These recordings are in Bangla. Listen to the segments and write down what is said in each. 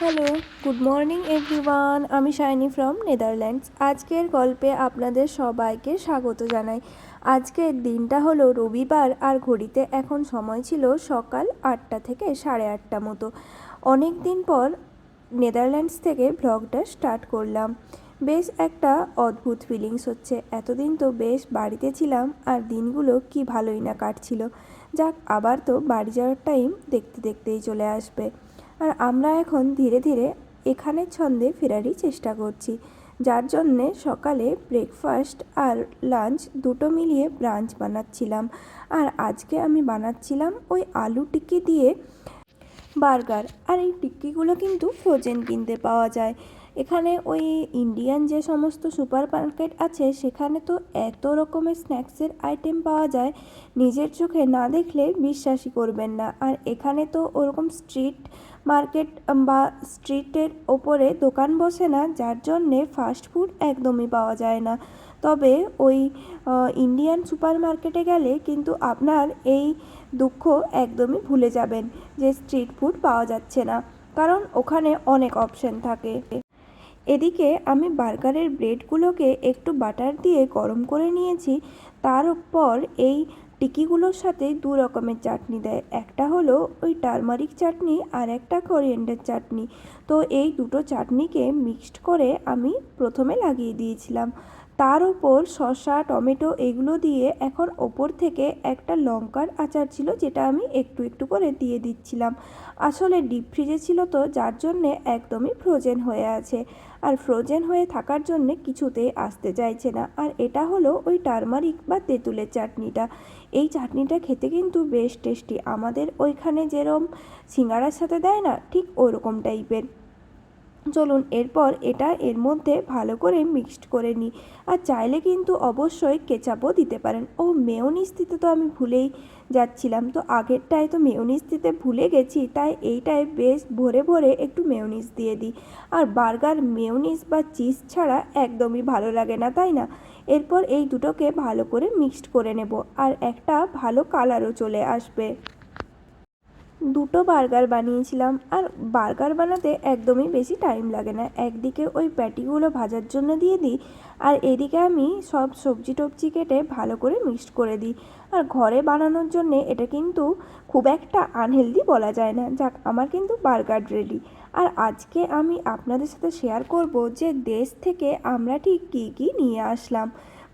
Hello, good morning everyone. আমি শাইনি ফ্রম নেদারল্যান্ডস। আজকের গল্পে আপনাদের সবাইকে স্বাগত জানাই। আজকের দিনটা হলো রবিবার, আর ঘড়িতে এখন সময় ছিল সকাল 8টা থেকে 8:30 মতো। অনেক দিন পর নেদারল্যান্ডস থেকে ভ্লগটা স্টার্ট করলাম। বেশ একটা অদ্ভুত ফিলিংস হচ্ছে। এতদিন তো বেশ বাড়িতে ছিলাম, আর দিনগুলো কি ভালোই না কাটছিল। যাক, আবার তো বাড়ি যাওয়ার টাইম দেখতে দেখতেই চলে আসবে। আর আমরা এখন ধীরে ধীরে এখানের ছন্দে ফেরারই চেষ্টা করছি, যার জন্যে সকালে ব্রেকফাস্ট আর লাঞ্চ দুটো মিলিয়ে ব্রাঞ্চ বানাচ্ছিলাম। আর আজকে আমি বানাচ্ছিলাম ওই আলু টিক্কি দিয়ে বার্গার। আর এই টিক্কিগুলো কিন্তু ফ্রোজেন কিনতে পাওয়া যায়। এখানে ওই ইন্ডিয়ান যে সমস্ত সুপার মার্কেট আছে, সেখানে তো এত রকমের স্ন্যাক্সের আইটেম পাওয়া যায়, নিজের চোখে না দেখলে বিশ্বাসই করবেন না। আর এখানে তো ওরকম স্ট্রিট মার্কেট বা স্ট্রিটের ওপরে দোকান বসে না, যার জন্যে ফাস্ট ফুড একদমই পাওয়া যায় না। তবে ওই ইন্ডিয়ান সুপার মার্কেটে গেলে কিন্তু আপনার এই দুঃখ একদমই ভুলে যাবেন যে স্ট্রিট ফুড পাওয়া যাচ্ছে না, কারণ ওখানে অনেক অপশন থাকে। এদিকে আমি বার্গারের ব্রেডগুলোকে একটু বাটার দিয়ে গরম করে নিয়েছি। তারপর এই টিকিগুলোর সাথে দু রকমের চাটনি দেয়, একটা হলো ওই টারমারিক চাটনি আর একটা কোরিয়েন্ডার চাটনি। তো এই দুটো চাটনিকে মিক্সড করে আমি প্রথমে লাগিয়ে দিয়েছিলাম। তার উপর শসা, টমেটো এগুলো দিয়ে এখন ওপর থেকে একটা লঙ্কার আচার ছিল, যেটা আমি একটু একটু করে দিয়ে দিচ্ছিলাম। আসলে ডিপ ফ্রিজে ছিল তো, যার জন্যে একদমই ফ্রোজেন হয়ে আছে, আর ফ্রোজেন হয়ে থাকার জন্যে কিছুতেই আসতে চাইছে না। আর এটা হলো ওই টারমারিক বা তেঁতুলের চাটনিটা। এই চাটনিটা খেতে কিন্তু বেশ টেস্টি, আমাদের ওইখানে যেরম সিঙ্গারার সাথে দেয় না, ঠিক ওরকম টাইপের। চলুন এরপর এটা এর মধ্যে ভালো করে মিক্সড করে নিই। আর চাইলে কিন্তু অবশ্যই কেচাপও দিতে পারেন। ও মেয়োনিজ দিতে তো আমি ভুলেই যাচ্ছিলাম, তো আগেরটায় তো মেয়োনিজ দিতে ভুলে গেছি, তাই এইটায় বেশ ভরে ভরে একটু মেয়োনিজ দিয়ে দিই। আর বার্গার মেয়োনিজ বা চিজ ছাড়া একদমই ভালো লাগে না, তাই না? এরপর এই দুটোকে ভালো করে মিক্সড করে নেব, আর একটা ভালো কালারও চলে আসবে। দুটো বার্গার বানিয়েছিলাম, আর বার্গার বানাতে একদমই বেশি টাইম লাগে না। একদিকে ওই প্যাটিগুলো ভাজার জন্য দিয়ে দিই, আর এদিকে আমি সব সবজি টবজি কেটে ভালো করে মিক্সড করে দিই। আর ঘরে বানানোর জন্যে এটা কিন্তু খুব একটা আনহেলদি বলা যায় না। যাক, আমার কিন্তু বার্গার রেডি। আর আজকে আমি আপনাদের সাথে শেয়ার করব যে দেশ থেকে আমরা ঠিক কী কী নিয়ে আসলাম।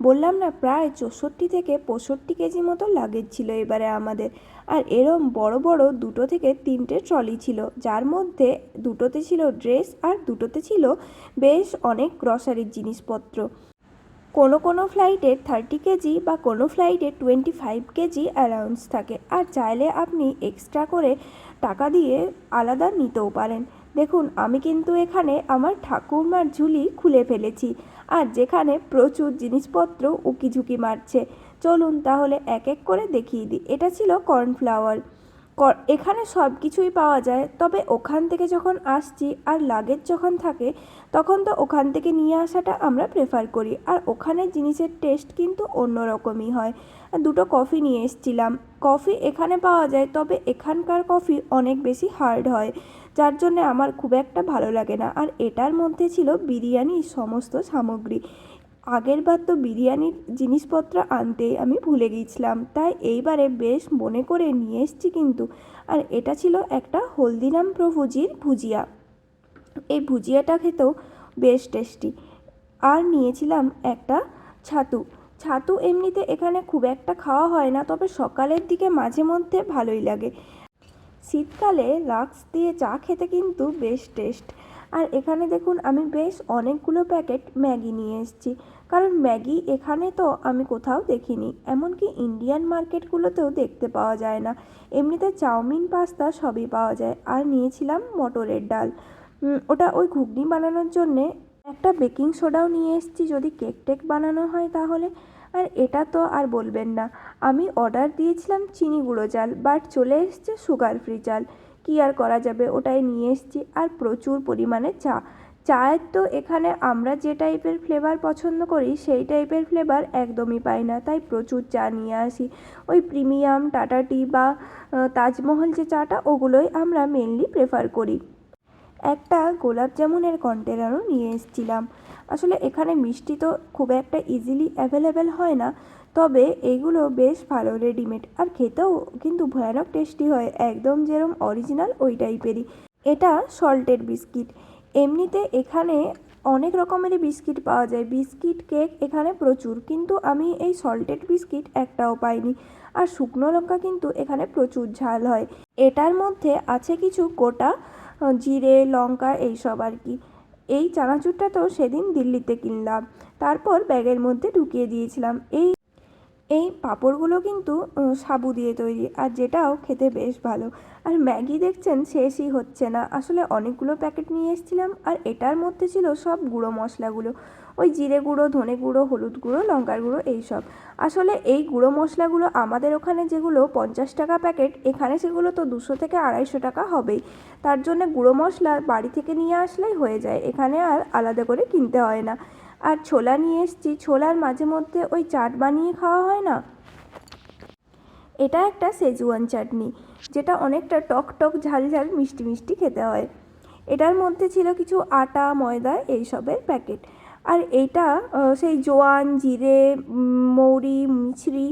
বললাম না, প্রায় 64 থেকে 65 কেজি মতো লাগেজ ছিল এবারে আমাদের। আর এরম বড় বড় 2 থেকে 3টে ট্রলি ছিল, যার মধ্যে দুটোতে ছিল ড্রেস আর দুটোতে ছিল বেশ অনেক গ্রসারির জিনিসপত্র। কোনো কোনো ফ্লাইটে 30 কেজি বা কোনো ফ্লাইটে 25 কেজি অ্যালাউন্স থাকে, আর চাইলে আপনি এক্সট্রা করে টাকা দিয়ে আলাদা নিতেও পারেন। দেখুন, আমি কিন্তু এখানে আমার ঠাকুরমার ঝুলি খুলে ফেলেছি, আর যেখানে প্রচুর জিনিসপত্র উকিঝুঁকি মারছে। চলুন তাহলে এক এক করে দেখিয়ে দিই। এটা ছিল কর্নফ্লাওয়ার। এখানে সব কিছুই পাওয়া যায়, তবে ওখান থেকে যখন আসছি আর লাগেজ যখন থাকে, তখন তো ওখান থেকে নিয়ে আসাটা আমরা প্রেফার করি। আর ওখানের জিনিসের টেস্ট কিন্তু অন্য রকমই হয়। আর দুটো কফি নিয়ে এসেছিলাম। কফি এখানে পাওয়া যায়, তবে এখানকার কফি অনেক বেশি হার্ড হয়, যার জন্য আমার খুব একটা ভালো লাগে না। আর এটার মধ্যে ছিল বিরিয়ানির সমস্ত সামগ্রী। আগেরবার তো বিরিয়ানির জিনিসপত্র আনতেই আমি ভুলে গিয়েছিলাম, তাই এইবারে বেশ মনে করে নিয়ে এসেছি কিন্তু। আর এটা ছিল একটা হলদিরাম প্রভুজির ভুজিয়া। এই ভুজিয়াটা খেতেও বেশ টেস্টি। আর নিয়েছিলাম একটা ছাতু। ছাতু এমনিতে এখানে খুব একটা খাওয়া হয় না, তবে সকালের দিকে মাঝে মধ্যে ভালোই লাগে। শীতকালে লাক্স দিয়ে চা খেতে কিন্তু বেশ টেস্ট। আর এখানে দেখুন, আমি বেশ অনেকগুলো প্যাকেট ম্যাগি নিয়ে এসেছি, কারণ ম্যাগি এখানে তো আমি কোথাও দেখিনি, এমনকি ইন্ডিয়ান মার্কেটগুলোতেও দেখতে পাওয়া যায় না। এমনিতে চাউমিন, পাস্তা সবই পাওয়া যায়। আর নিয়েছিলাম মটরের ডাল, ওটা ওই ঘুগনি বানানোর জন্যে। একটা বেকিং সোডাও নিয়ে এসেছি, যদি কেক টেক বানানো হয় তাহলে। আর এটা তো আর বলবেন না, আমি অর্ডার দিয়েছিলাম চিনি গুঁড়ো চাল, বাট চলে এসছে সুগার ফ্রি চাল। কী আর করা যাবে, ওটাই নিয়ে এসেছি। আর প্রচুর পরিমাণে চা। চায়ের তো এখানে আমরা যে টাইপের ফ্লেভার পছন্দ করি, সেই টাইপের ফ্লেভার একদমই পাই না, তাই প্রচুর চা নিয়ে আসি। ওই প্রিমিয়াম টাটা টি বা তাজমহল যে চাটা, ওগুলোই আমরা মেনলি প্রেফার করি। একটা গোলাপ জামুনের কন্টেনারও নিয়ে এসেছিলাম। আসলে এখানে মিষ্টি তো খুব একটা ইজিলি অ্যাভেলেবেল হয় না, তবে এগুলো বেশ ভালো রেডিমেড, আর খেতেও কিন্তু ভয়ানক টেস্টি হয়, একদম যেরকম অরিজিনাল ওই টাইপেরই। এটা সল্টেড বিস্কিট। এমনিতে এখানে অনেক রকমেরই বিস্কিট পাওয়া যায়, বিস্কিট কেক এখানে প্রচুর, কিন্তু আমি এই সল্টেড বিস্কিট একটাও পাইনি। আর শুকনো লঙ্কা কিন্তু এখানে প্রচুর ঝাল হয়। এটার মধ্যে আছে কিছু গোটা জিরে লঙ্কা এইসব আর কি। এই চানাচুরটা তো সেদিন দিল্লিতে কিনলাম, তারপর ব্যাগের মধ্যে ঢুকিয়ে দিয়েছিলাম। এই পাঁপড়গুলো কিন্তু সাবু দিয়ে তৈরি, আর যেটাও খেতে বেশ ভালো। আর ম্যাগি দেখছেন শেষই হচ্ছে না, আসলে অনেকগুলো প্যাকেট নিয়ে এসেছিলাম, আর এটার মধ্যে ছিল সব গুঁড়ো মশলাগুলো, ওই জিরে গুঁড়ো, ধনে গুঁড়ো, হলুদ গুঁড়ো, লঙ্কার গুঁড়ো এইসব। আসলে এই গুঁড়ো মশলাগুলো আমাদের ওখানে যেগুলো 50 টাকা প্যাকেট, এখানে সেগুলো তো 200 থেকে 250 টাকা হবেই। তার জন্য গুঁড়ো মশলা বাড়ি থেকে নিয়ে আসলেই হয়ে যায়, এখানে আর আলাদা করে কিনতে হয় না। আর ছোলা নিয়ে এসেছি, ছোলার মাঝে মধ্যে ওই চাট বানিয়ে খাওয়া হয় না, এটা একটা সেজুয়ান চাটনি, যেটা অনেকটা টক টক ঝাল ঝাল মিষ্টি মিষ্টি খেতে হয়। এটার মধ্যে ছিল কিছু আটা ময়দা এইসবের প্যাকেট। আর এইটা সেই জোয়ান, জিরে, মৌরি, মিছরি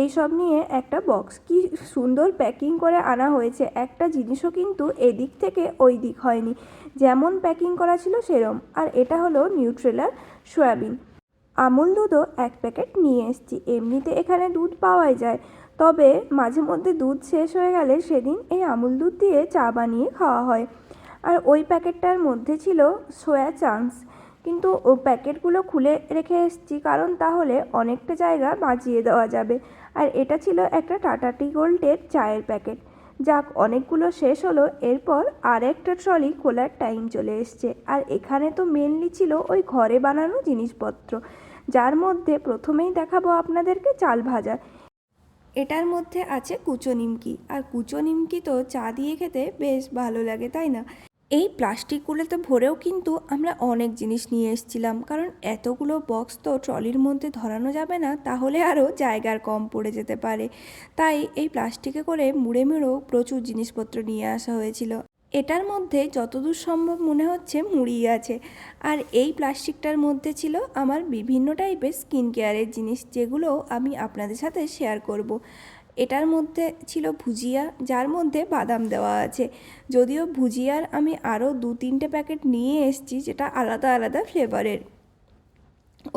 এইসব নিয়ে একটা বক্স, কি সুন্দর প্যাকিং করে আনা হয়েছে। একটা জিনিসও কিন্তু এদিক থেকে ওই দিক হয়নি, যেমন প্যাকিং করা ছিল সেরম। আর এটা হলো নিউট্রেলার সয়াবিন। আমুল দুধও 1 প্যাকেট নিয়ে এসেছি। এমনিতে এখানে দুধ পাওয়াই যায়, তবে মাঝে মধ্যে দুধ শেষ হয়ে গেলে সেদিন এই আমুল দুধ দিয়ে চা বানিয়ে খাওয়া হয়। আর ওই প্যাকেটটার মধ্যে ছিল সোয়া চাংস, কিন্তু ও প্যাকেটগুলো খুলে রেখে এসেছি, কারণ তাহলে অনেকটা জায়গা বাঁচিয়ে দেওয়া যাবে। আর এটা ছিল একটা টাটা টি গোল্ডের চায়ের প্যাকেট। যাক, অনেকগুলো শেষ হলো। এরপর আর একটা ট্রলি খোলার টাইম চলে এসছে, আর এখানে তো মেনলি ছিল ওই ঘরে বানানো জিনিসপত্র, যার মধ্যে প্রথমেই দেখাবো আপনাদেরকে চাল ভাজা। এটার মধ্যে আছে কুচো নিমকি, আর কুচো নিমকি তো চা দিয়ে খেতে বেশ ভালো লাগে, তাই না? এই প্লাস্টিকগুলোতে ভরেও কিন্তু আমরা অনেক জিনিস নিয়ে এসেছিলাম, কারণ এতগুলো বক্স তো ট্রলির মধ্যে ধরানো যাবে না, তাহলে আরও জায়গার কম পড়ে যেতে পারে। তাই এই প্লাস্টিকে করে মুড়ে মুড়েও প্রচুর জিনিসপত্র নিয়ে আসা হয়েছিল। এটার মধ্যে যতদূর সম্ভব মনে হচ্ছে মুড়ি আছে। আর এই প্লাস্টিকটার মধ্যে ছিল আমার বিভিন্ন টাইপের স্কিন কেয়ারের জিনিস, যেগুলো আমি আপনাদের সাথে শেয়ার করব। এটার মধ্যে ছিল ভুজিয়া, যার মধ্যে বাদাম দেওয়া আছে। যদিও ভুজিয়ার আমি আরও 2-3টে প্যাকেট নিয়ে এসেছি, যেটা আলাদা আলাদা ফ্লেভারের।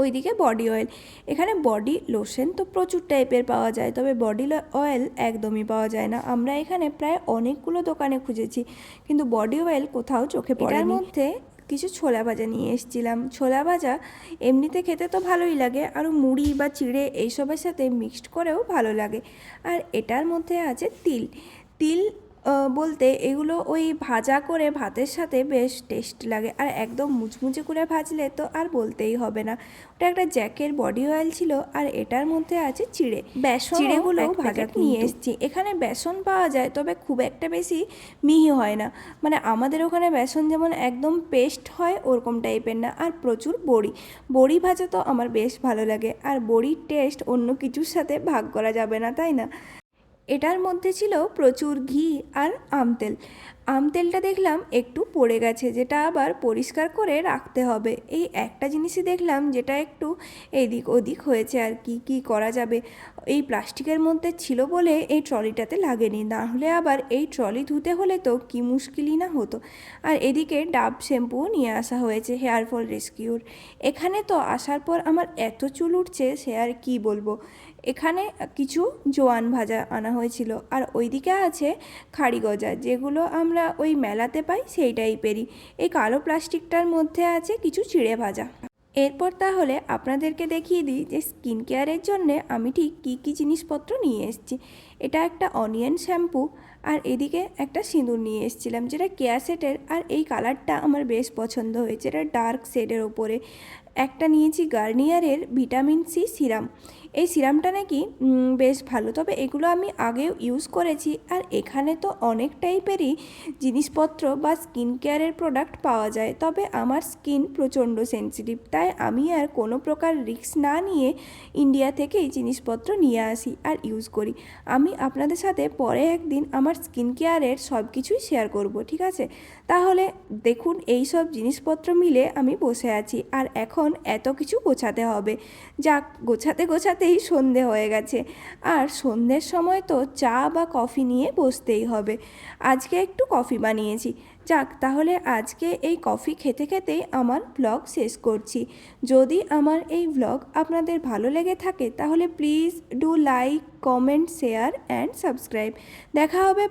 ওইদিকে বডি অয়েল, এখানে বডি লোশন তো প্রচুর টাইপের পাওয়া যায়, তবে বডি অয়েল একদমই পাওয়া যায় না। আমরা এখানে প্রায় অনেকগুলো দোকানে খুঁজেছি, কিন্তু বডি অয়েল কোথাও চোখে পড়েনি। এটার মধ্যে কিছু ছোলা ভাজা নিয়ে এসেছিলাম। ছোলা ভাজা এমনিতে খেতে তো ভালোই লাগে, আরও মুড়ি বা চিড়ে এইসবের সাথে মিক্সড করেও ভালো লাগে। আর এটার মধ্যে আছে তিল। তিল বলতে এগুলো ওই ভাজা করে ভাতের সাথে বেশ টেস্ট লাগে, আর একদম মুচমুচে করে ভাজলে তো আর বলতেই হবে না। ওটা একটা জ্যাকের বডি অয়েল ছিল। আর এটার মধ্যে আছে চিড়ে, বেসন, চিড়েগুলো ভাজা নিয়ে এসেছি। এখানে বেসন পাওয়া যায়, তবে খুব একটা বেশি মিহি হয় না, মানে আমাদের ওখানে বেসন যেমন একদম পেস্ট হয় ওরকম টাইপের না। আর প্রচুর বড়ি, বড়ি ভাজা তো আমার বেশ ভালো লাগে, আর বড়ির টেস্ট অন্য কিছুর সাথে ভাগ করা যাবে না, তাই না? এটার মধ্যে ছিল প্রচুর ঘি আর আমতেল। আমতেলটা দেখলাম একটু পড়ে গেছে, যেটা আবার পরিষ্কার করে রাখতে হবে। এই একটা জিনিসই দেখলাম যেটা একটু এদিক ওদিক হয়েছে, আর কি করা যাবে। এই প্লাস্টিকের মধ্যে ছিল বলে এই ট্রলিটাতে লাগেনি, না হলে আবার এই ট্রলি ধুতে হলে তো কি মুশকিলই না হতো। আর এদিকে ডাব শ্যাম্পুও নিয়ে আসা হয়েছে, হেয়ার ফল রেস্কিউর। এখানে তো আসার পর আমার এত চুল উঠছে, সে আর কি বলবো। এখানে কিছু জোয়ান ভাজা আনা হয়েছিল, আর ওইদিকে আছে খাড়ি গজা, যেগুলো আমরা ওই মেলাতে পাই সেই টাইপেরই। এই কালো প্লাস্টিকটার মধ্যে আছে কিছু চিড়ে ভাজা। এরপর তাহলে আপনাদেরকে দেখিয়ে দিই যে স্কিন কেয়ারের জন্যে আমি ঠিক কী জিনিসপত্র নিয়ে এসেছি। এটা একটা অনিয়ন শ্যাম্পু, আর এদিকে একটা সিঁদুর নিয়ে এসেছিলাম, যেটা কেয়া সেটের, আর এই কালারটা আমার বেশ পছন্দ হয়েছে, এটা ডার্ক শেডের ওপরে। একটা নিয়েছি গার্নিয়ারের ভিটামিন সি সিরাম। এই সিরামটা নাকি বেশ ভালো, তবে এগুলো আমি আগেও ইউজ করেছি। আর এখানে তো অনেক টাইপেরই জিনিসপত্র বা স্কিন কেয়ারের প্রোডাক্ট পাওয়া যায়, তবে আমার স্কিন প্রচণ্ড সেনসিটিভ, তাই আমি আর কোনো প্রকার রিস্ক না নিয়ে ইন্ডিয়া থেকেই জিনিসপত্র নিয়ে আসি আর ইউজ করি। আমি আপনাদের সাথে পরে একদিন আমার স্কিন কেয়ারের সব কিছুই শেয়ার করব, ঠিক আছে? তাহলে দেখুন এই সব জিনিসপত্র মিলে আমি বসে আছি, আর এখন এত কিছু গোছাতে হবে। যাক, গোছাতে গোছাতেই সন্ধে হয়ে গেছে, আর সন্ধ্যের সময় তো চা বা কফি নিয়ে বসতেই হবে। আজকে একটু কফি বানিয়েছি। যাক, তাহলে আজকে এই কফি খেতে খেতেই আমার ব্লগ শেষ করছি। যদি আমার এই ব্লগ আপনাদের ভালো লেগে থাকে তাহলে please do like, comment, share and subscribe. দেখা হবে